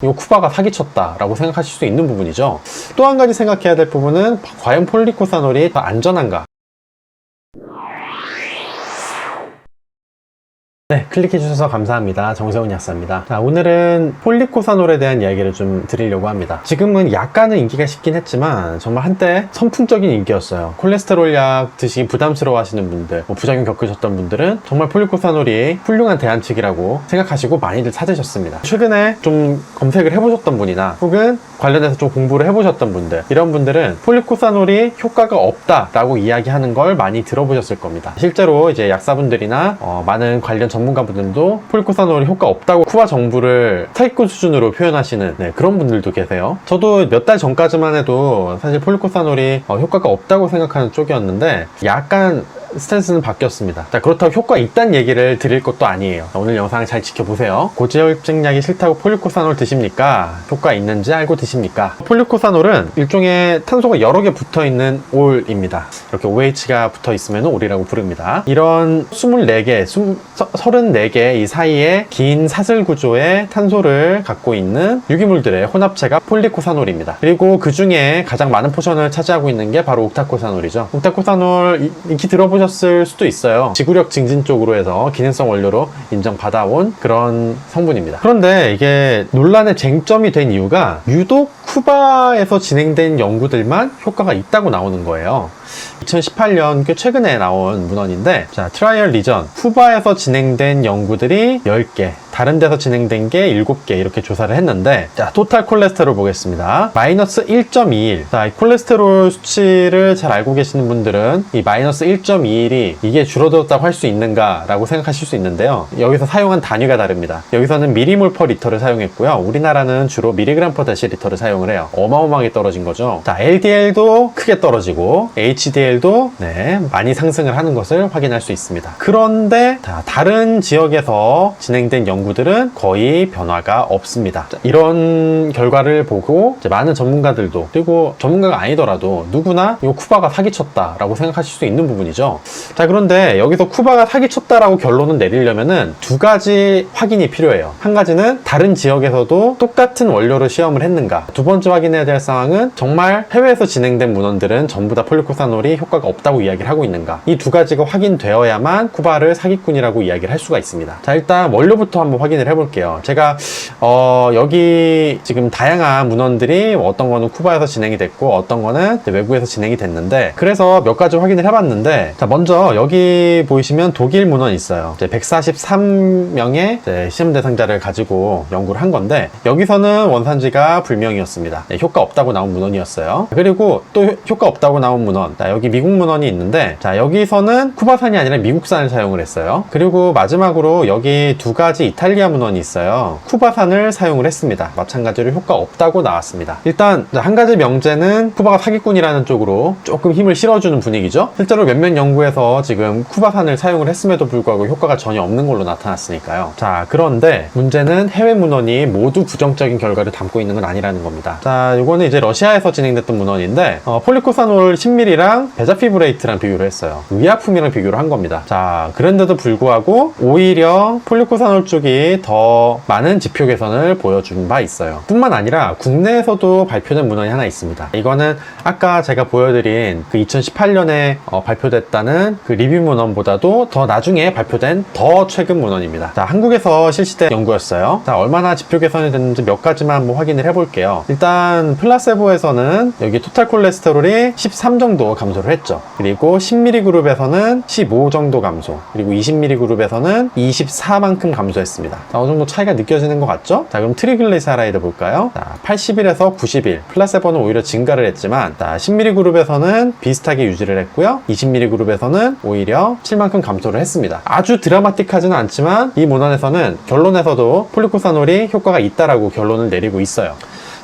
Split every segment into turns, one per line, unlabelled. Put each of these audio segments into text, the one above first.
이 쿠바가 사기쳤다라고 생각하실 수 있는 부분이죠. 또 한 가지 생각해야 될 부분은 과연 폴리코사놀이 더 안전한가? 네, 클릭해주셔서 감사합니다. 정세훈 약사입니다. 자, 오늘은 폴리코사놀에 대한 이야기를 좀 드리려고 합니다. 지금은 약간은 인기가 식긴 했지만 정말 한때 선풍적인 인기였어요. 콜레스테롤 약 드시기 부담스러워 하시는 분들, 부작용 겪으셨던 분들은 정말 폴리코사놀이 훌륭한 대안책이라고 생각하시고 많이들 찾으셨습니다. 최근에 좀 검색을 해보셨던 분이나 혹은 관련해서 좀 공부를 해보셨던 분들, 이런 분들은 폴리코사놀이 효과가 없다라고 이야기하는 걸 많이 들어보셨을 겁니다. 실제로 이제 약사분들이나 많은 관련 전문가분들도 폴리코사놀이 효과 없다고 쿠바 정부를 사기꾼 수준으로 표현하시는 그런 분들도 계세요. 저도 몇 달 전까지만 해도 사실 폴리코사놀이 효과가 없다고 생각하는 쪽이었는데 약간 스탠스는 바뀌었습니다. 자, 그렇다고 효과 있다는 얘기를 드릴 것도 아니에요. 오늘 영상 잘 지켜보세요. 고지혈증 약이 싫다고 폴리코사놀 드십니까? 효과 있는지 알고 드십니까? 폴리코사놀은 일종의 탄소가 여러 개 붙어있는 올입니다. 이렇게 OH가 붙어있으면 올이라고 부릅니다. 이런 24개, 34개 이 사이에 긴 사슬 구조의 탄소를 갖고 있는 유기물들의 혼합체가 폴리코사놀입니다. 그리고 그 중에 가장 많은 포션을 차지하고 있는 게 바로 옥타코사놀이죠. 옥타코사놀 익히 들어보셨을 수도 있어요. 지구력 증진 쪽으로 해서 기능성 원료로 인정받아온 그런 성분입니다. 그런데 이게 논란의 쟁점이 된 이유가 유독 쿠바에서 진행된 연구들만 효과가 있다고 나오는 거예요. 2018년 꽤 최근에 나온 문헌인데, 자, 트라이얼 리전, 쿠바에서 진행된 연구들이 10개, 다른 데서 진행된 게 7개 이렇게 조사를 했는데, 자, 토탈 콜레스테롤 보겠습니다. 마이너스 1.21. 자, 이 콜레스테롤 수치를 잘 알고 계시는 분들은 이 마이너스 1.21이 이게 줄어들었다고 할 수 있는가 라고 생각하실 수 있는데요. 여기서 사용한 단위가 다릅니다. 여기서는 미리몰 퍼 리터를 사용했고요. 우리나라는 주로 미리그램 퍼 데시리터를 사용을 해요. 어마어마하게 떨어진 거죠. 자, LDL도 크게 떨어지고 HDL도 많이 상승을 하는 것을 확인할 수 있습니다. 그런데 자, 다른 지역에서 진행된 연구들은 거의 변화가 없습니다. 자, 이런 결과를 보고 이제 많은 전문가들도, 그리고 전문가가 아니더라도 누구나 이 쿠바가 사기쳤다라고 생각하실 수 있는 부분이죠. 자, 그런데 여기서 쿠바가 사기쳤다라고 결론을 내리려면은 두 가지 확인이 필요해요. 한 가지는 다른 지역에서도 똑같은 원료로 시험을 했는가. 두 번째 확인해야 될 상황은 정말 해외에서 진행된 문헌들은 전부 다 폴리코사놀이 효과가 없다고 이야기를 하고 있는가. 이 두 가지가 확인되어야만 쿠바를 사기꾼이라고 이야기를 할 수가 있습니다. 자, 일단 원료부터 한번 확인을 해볼게요. 제가 여기 지금 다양한 문헌들이 어떤 거는 쿠바에서 진행이 됐고 어떤 거는 외국에서 진행이 됐는데, 그래서 몇 가지 확인을 해봤는데, 자, 먼저 여기 보이시면 독일 문헌이 있어요. 143명의 시험 대상자를 가지고 연구를 한 건데, 여기서는 원산지가 불명이었습니다. 효과 없다고 나온 문헌이었어요. 그리고 또 효과 없다고 나온 문헌, 자, 여기 미국 문헌이 있는데, 자, 여기서는 쿠바산이 아니라 미국산을 사용을 했어요. 그리고 마지막으로 여기 두 가지 이탈리아 문헌이 있어요. 쿠바산을 사용을 했습니다. 마찬가지로 효과 없다고 나왔습니다. 일단 한 가지 명제는 쿠바가 사기꾼이라는 쪽으로 조금 힘을 실어주는 분위기죠. 실제로 몇몇 연구에서 지금 쿠바산을 사용을 했음에도 불구하고 효과가 전혀 없는 걸로 나타났으니까요. 자, 그런데 문제는 해외 문헌이 모두 부정적인 결과를 담고 있는 건 아니라는 겁니다. 자, 이거는 이제 러시아에서 진행됐던 문헌인데, 폴리코사놀 10ml랑 베자피브레이트랑 비교를 했어요. 의약품이랑 비교를 한 겁니다. 자, 그런데도 불구하고 오히려 폴리코사놀 쪽이 더 많은 지표 개선을 보여준 바 있어요. 뿐만 아니라 국내에서도 발표된 문헌이 하나 있습니다. 이거는 아까 제가 보여드린 그 2018년에 발표됐다는 그 리뷰 문헌보다도 더 나중에 발표된 더 최근 문헌입니다. 자, 한국에서 실시된 연구였어요. 자, 얼마나 지표 개선이 됐는지 몇 가지만 한번 확인을 해볼게요. 일단 플라세보에서는 여기 토탈 콜레스테롤이 13 정도 감소를 했죠. 그리고 10ml 그룹에서는 15 정도 감소, 그리고 20ml 그룹에서는 24만큼 감소했습니다. 자, 어느 정도 차이가 느껴지는 것 같죠? 자, 그럼 트리글리세라이드 볼까요? 자, 81에서 91, 플라세보는 오히려 증가를 했지만, 자, 10ml 그룹에서는 비슷하게 유지를 했고요. 20ml 그룹에서는 오히려 7만큼 감소를 했습니다. 아주 드라마틱하지는 않지만 이 문헌에서는 결론에서도 폴리코사놀이 효과가 있다라고 결론을 내리고 있어요.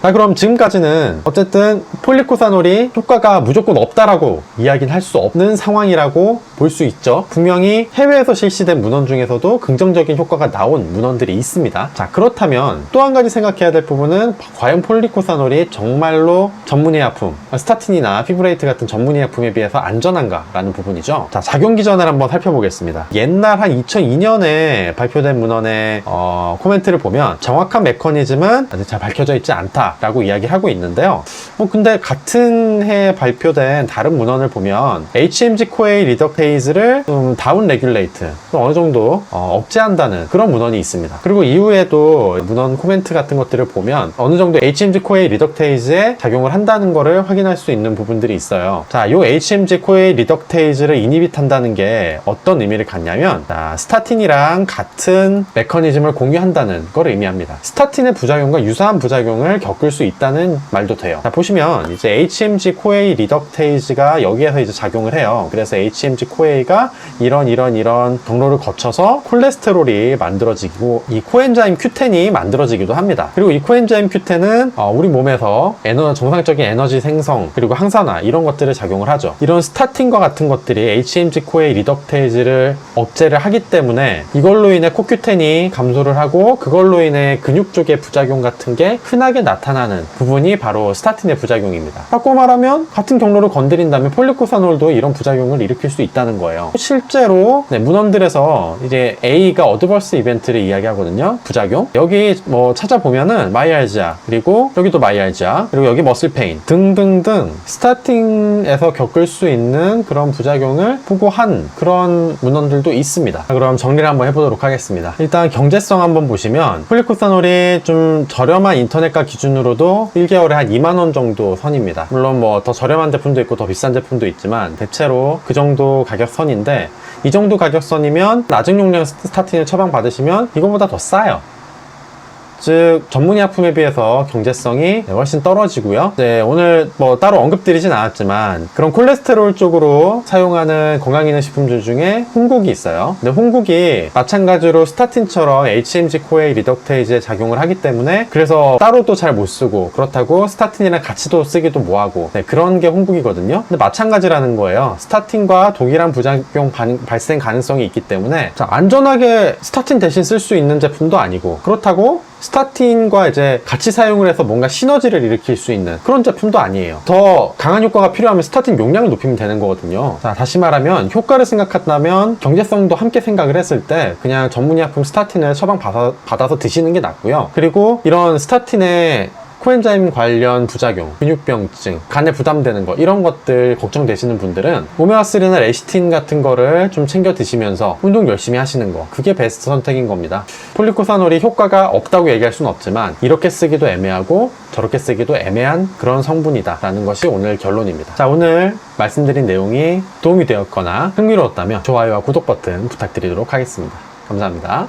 자, 그럼 지금까지는 어쨌든 폴리코사놀이 효과가 무조건 없다라고 이야기는 할 수 없는 상황이라고 볼 수 있죠. 분명히 해외에서 실시된 문헌 중에서도 긍정적인 효과가 나온 문헌들이 있습니다. 자, 그렇다면 또 한 가지 생각해야 될 부분은 과연 폴리코사놀이 정말로 전문의약품, 스타틴이나 피브레이트 같은 전문의약품에 비해서 안전한가 라는 부분이죠. 자, 작용 기전을 한번 살펴보겠습니다. 옛날 한 2002년에 발표된 문헌의 코멘트를 보면 정확한 메커니즘은 아직 잘 밝혀져 있지 않다라고 이야기하고 있는데요. 근데 같은 해에 발표된 다른 문헌을 보면 HMG-CoA 리덕테이즈를 좀 다운 레귤레이트, 어느 정도 억제한다는 그런 문헌이 있습니다. 그리고 이후에도 문헌 코멘트 같은 것들을 보면 어느 정도 HMG-CoA 리덕테이즈에 작용을 한다는 거를 확인할 수 있는 부분들이 있어요. 자, 이 HMG-CoA 리덕테이즈를 이니빗 한다는 게 어떤 의미를 갖냐면, 자, 스타틴이랑 같은 메커니즘을 공유한다는 걸 의미합니다. 스타틴의 부작용과 유사한 부작용을 겪을 수 있다는 말도 돼요. 자, 보시면 이제 HMG-CoA 리덕테이즈가 여기에서 이제 작용을 해요. 그래서 HMG-CoA가 이런 경로를 거쳐서 콜레스테롤이 만들어지고 이 코엔자임 Q10이 만들어지기도 합니다. 그리고 이 코엔자임 Q10은 우리 몸에서 정상적인 에너지 생성 그리고 항산화 이런 것들을 작용을 하죠. 이런 스타틴과 같은 것들이 HMG-CoA 리덕테이즈를 억제를 하기 때문에 이걸로 인해 CoQ10이 감소를 하고 그걸로 인해 근육 쪽의 부작용 같은 게 흔하게 나타나는 부분이 바로 스타틴의 부작용입니다. 바꿔 말하면 같은 경로를 건드린다면 폴리코사놀도 이런 부작용을 일으킬 수 있다는 거예요. 실제로 문헌들에서 이제 A가 어드버스 이벤트를 이야기하거든요. 부작용. 여기 뭐 찾아보면은 마이알지아, 그리고 여기도 마이알지아, 그리고 여기 머슬 페인 등등등 스타틴에서 겪을 수 있는 그런 부작용을 보고한 그런 문헌들도 있습니다. 그럼 정리를 한번 해보도록 하겠습니다. 일단 경제성 한번 보시면 폴리코사놀이 좀 저렴한 인터넷가 기준으로도 1개월에 한 2만원 정도 선입니다. 물론 뭐 더 저렴한 제품도 있고 더 비싼 제품도 있지만 대체로 그 정도 가격선인데, 이 정도 가격선이면 낮은 용량 스타틴을 처방받으시면 이거보다 더 싸요. 즉 전문의약품에 비해서 경제성이 훨씬 떨어지고요. 이제 오늘 뭐 따로 언급드리진 않았지만 그런 콜레스테롤 쪽으로 사용하는 건강기능식품들 중에 홍국이 있어요. 근데 홍국이 마찬가지로 스타틴처럼 HMG-CoA 리덕테이즈에 작용을 하기 때문에 그래서 따로도 잘 못 쓰고, 그렇다고 스타틴이랑 같이도 쓰기도 뭐하고, 그런 게 홍국이거든요. 근데 마찬가지라는 거예요. 스타틴과 동일한 부작용 발생 가능성이 있기 때문에 안전하게 스타틴 대신 쓸 수 있는 제품도 아니고, 그렇다고 스타틴과 이제 같이 사용을 해서 뭔가 시너지를 일으킬 수 있는 그런 제품도 아니에요. 더 강한 효과가 필요하면 스타틴 용량을 높이면 되는 거거든요. 자, 다시 말하면 효과를 생각한다면 경제성도 함께 생각을 했을 때 그냥 전문의약품 스타틴을 처방받아서 드시는 게 낫고요. 그리고 이런 스타틴의 코엔자임 관련 부작용, 근육병증, 간에 부담되는 거, 이런 것들 걱정되시는 분들은 오메가3나 레시틴 같은 거를 좀 챙겨 드시면서 운동 열심히 하시는 거, 그게 베스트 선택인 겁니다. 폴리코사놀이 효과가 없다고 얘기할 수는 없지만 이렇게 쓰기도 애매하고 저렇게 쓰기도 애매한 그런 성분이다 라는 것이 오늘 결론입니다. 자, 오늘 말씀드린 내용이 도움이 되었거나 흥미로웠다면 좋아요와 구독 버튼 부탁드리도록 하겠습니다. 감사합니다.